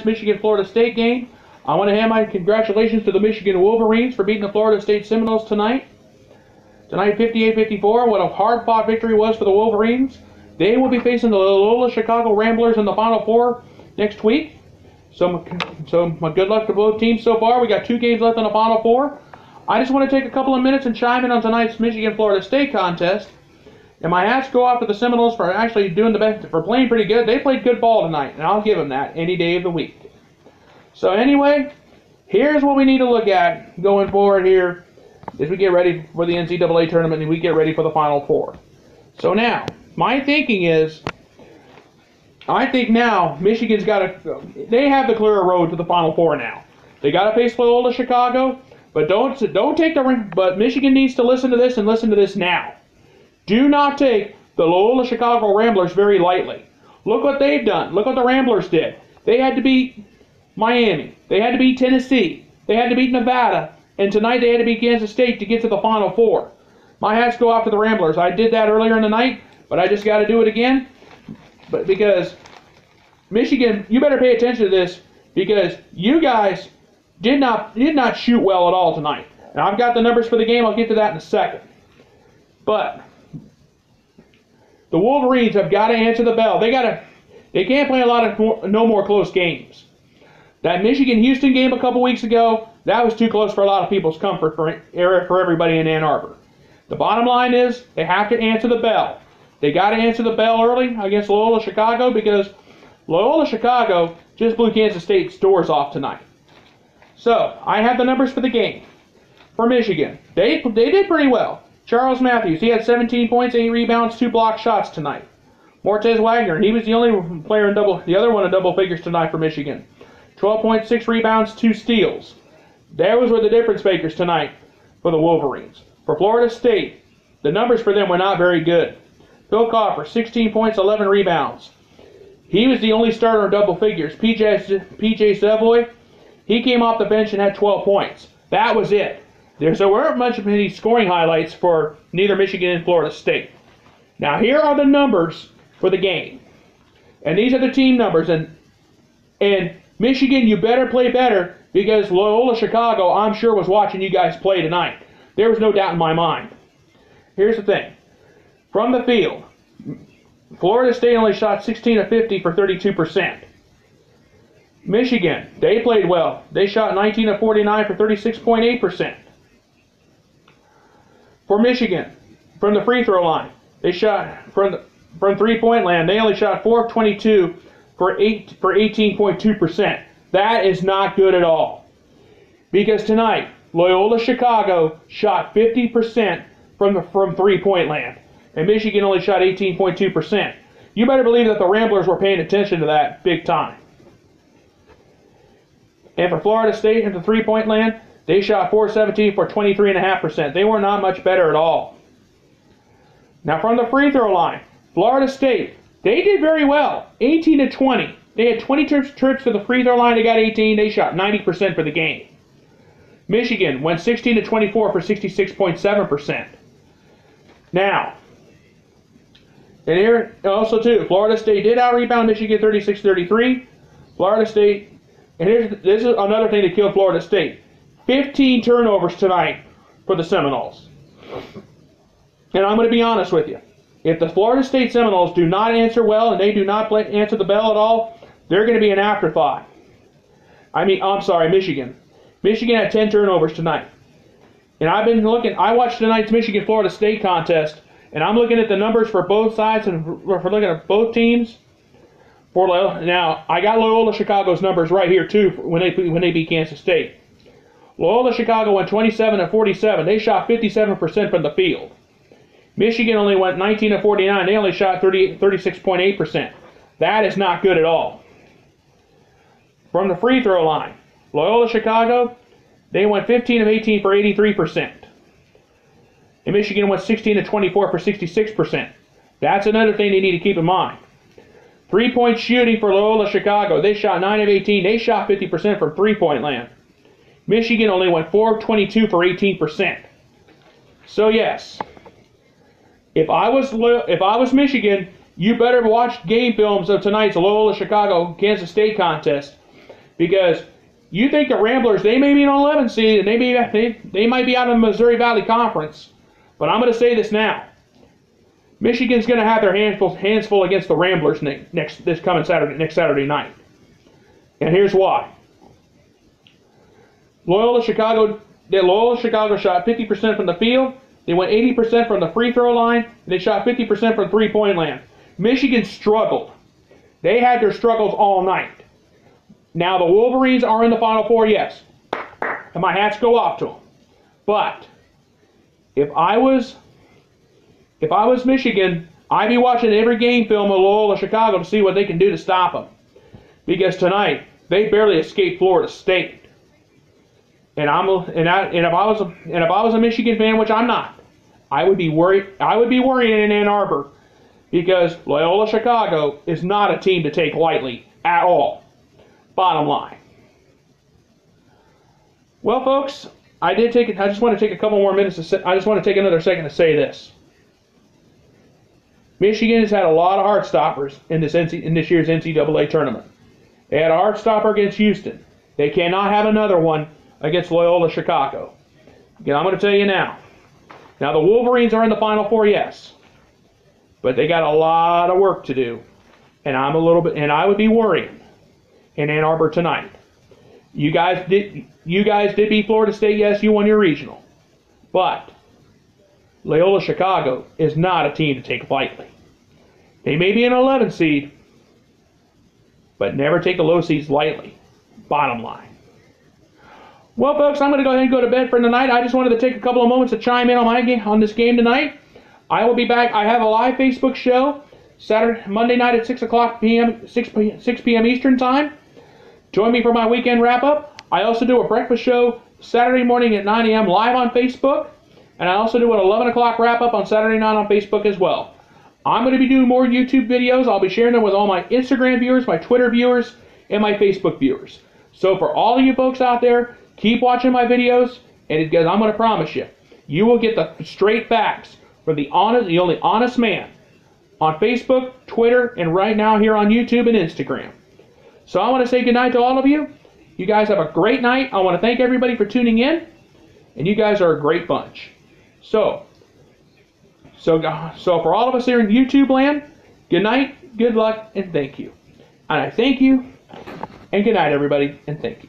Michigan-Florida State game. I want to hand my congratulations to the Michigan Wolverines for beating the Florida State Seminoles tonight. Tonight, 58-54. What a hard-fought victory was for the Wolverines. They will be facing the Loyola Chicago Ramblers in the Final Four next week. So good luck to both teams so far. We got 2 games left in the Final Four. I just want to take a couple of minutes and chime in on tonight's Michigan-Florida State contest. And my hats go off to the Seminoles for actually doing the best, for playing pretty good. They played good ball tonight, and I'll give them that any day of the week. So anyway, here's what we need to look at going forward here as we get ready for the NCAA tournament and we get ready for the Final Four. So now, my thinking is, I think now Michigan's got to, they have the clearer road to the Final Four now. They got to face Loyola Chicago, but don't take the, but Michigan needs to listen to this and listen to this now. Do not take the Loyola Chicago Ramblers very lightly. Look what they've done. Look what the Ramblers did. They had to beat Miami. They had to beat Tennessee. They had to beat Nevada. And tonight they had to beat Kansas State to get to the Final Four. My hats go off to the Ramblers. I did that earlier in the night, but I just got to do it again. But because Michigan, you better pay attention to this because you guys did not shoot well at all tonight. And I've got the numbers for the game. I'll get to that in a second. But the Wolverines have got to answer the bell. They can't play a lot of no more close games. That Michigan-Houston game a couple weeks ago, that was too close for a lot of people's comfort for everybody in Ann Arbor. The bottom line is they have to answer the bell. They got to answer the bell early against Loyola Chicago because Loyola Chicago just blew Kansas State's doors off tonight. So I have the numbers for the game. For Michigan, they did pretty well. Charles Matthews, he had 17 points, 8 rebounds, 2 blocked shots tonight. Mortez Wagner, he was the only player in the other one in double figures tonight for Michigan. 12 points, 6 rebounds, 2 steals. Those were the difference makers tonight for the Wolverines. For Florida State, the numbers for them were not very good. Phil Coffer, 16 points, 11 rebounds. He was the only starter in double figures. PJ Savoy, he came off the bench and had 12 points. That was it. There weren't many scoring highlights for neither Michigan and Florida State. Now here are the numbers for the game. And these are the team numbers. And Michigan, you better play better because Loyola Chicago, I'm sure, was watching you guys play tonight. There was no doubt in my mind. Here's the thing. From the field, Florida State only shot 16 of 50 for 32%. Michigan, they played well. They shot 19 of 49 for 36.8%. For Michigan, from the free throw line, they shot from three-point land. They only shot 4 of 22 for 18.2%. That is not good at all. Because tonight, Loyola Chicago shot 50% from three-point land, and Michigan only shot 18.2%. You better believe that the Ramblers were paying attention to that big time. And for Florida State in the three-point land, they shot 417 for 23.5%. They were not much better at all. Now from the free throw line, Florida State, they did very well. 18 to 20. They had 20 trips to the free throw line. They got 18. They shot 90% for the game. Michigan went 16 to 24 for 66.7%. Now, and here also too, Florida State did out-rebound Michigan 36-33. Florida State, and this is another thing that killed Florida State. 15 turnovers tonight for the Seminoles. And I'm going to be honest with you. If the Florida State Seminoles do not answer well and they do not answer the bell at all, they're going to be an afterthought. I'm sorry, Michigan. Michigan had 10 turnovers tonight. And I've been looking, I watched tonight's Michigan-Florida State contest, and I'm looking at the numbers for both sides and for looking at both teams. Now, I got Loyola Chicago's numbers right here, too, when they beat Kansas State. Loyola Chicago went 27 of 47. They shot 57% from the field. Michigan only went 19 of 49. They only shot 36.8%. That is not good at all. From the free throw line, Loyola Chicago, they went 15 of 18 for 83%. And Michigan went 16 of 24 for 66%. That's another thing they need to keep in mind. Three-point shooting for Loyola Chicago. They shot 9 of 18. They shot 50% from three-point land. Michigan only went 4 of 22 for 18%. So yes, if I was Michigan, you better watch game films of tonight's Loyola Chicago Kansas State contest Because you think the Ramblers, they may be an 11 seed, and they might be out of the Missouri Valley Conference. But I'm going to say this now. Michigan's going to have their hands full against the Ramblers next Saturday night. And here's why. Loyola Chicago shot 50% from the field. They went 80% from the free throw line. And they shot 50% from three-point land. Michigan struggled. They had their struggles all night. Now the Wolverines are in the Final Four, yes. And my hats go off to them. But if I was Michigan, I'd be watching every game film of Loyola Chicago to see what they can do to stop them. Because tonight, they barely escaped Florida State. And if I was a Michigan fan, which I'm not, I would be worried in Ann Arbor, because Loyola Chicago is not a team to take lightly at all. Bottom line. Well, folks, I just want to take a couple more minutes I just want to take another second to say this. Michigan has had a lot of heartstoppers in this year's NCAA tournament. They had a heartstopper against Houston. They cannot have another one against Loyola Chicago. Again, I'm going to tell you now. Now, the Wolverines are in the Final Four, yes. But they got a lot of work to do. And I would be worrying in Ann Arbor tonight. You guys did beat Florida State, yes, you won your regional. But Loyola Chicago is not a team to take lightly. They may be an 11 seed, but never take the low seeds lightly. Bottom line. Well, folks, I'm going to go ahead and go to bed for tonight. I just wanted to take a couple of moments to chime in on this game tonight. I will be back. I have a live Facebook show Monday night at 6 p.m. Eastern Time. Join me for my weekend wrap-up. I also do a breakfast show Saturday morning at 9 a.m. live on Facebook. And I also do an 11 o'clock wrap-up on Saturday night on Facebook as well. I'm going to be doing more YouTube videos. I'll be sharing them with all my Instagram viewers, my Twitter viewers, and my Facebook viewers. So for all of you folks out there, keep watching my videos, and because I'm going to promise you, you will get the straight facts from the only honest man on Facebook, Twitter, and right now here on YouTube and Instagram. So I want to say goodnight to all of you. You guys have a great night. I want to thank everybody for tuning in, and you guys are a great bunch. So for all of us here in YouTube land, good night, good luck, and thank you. And I thank you, and good night, everybody, and thank you.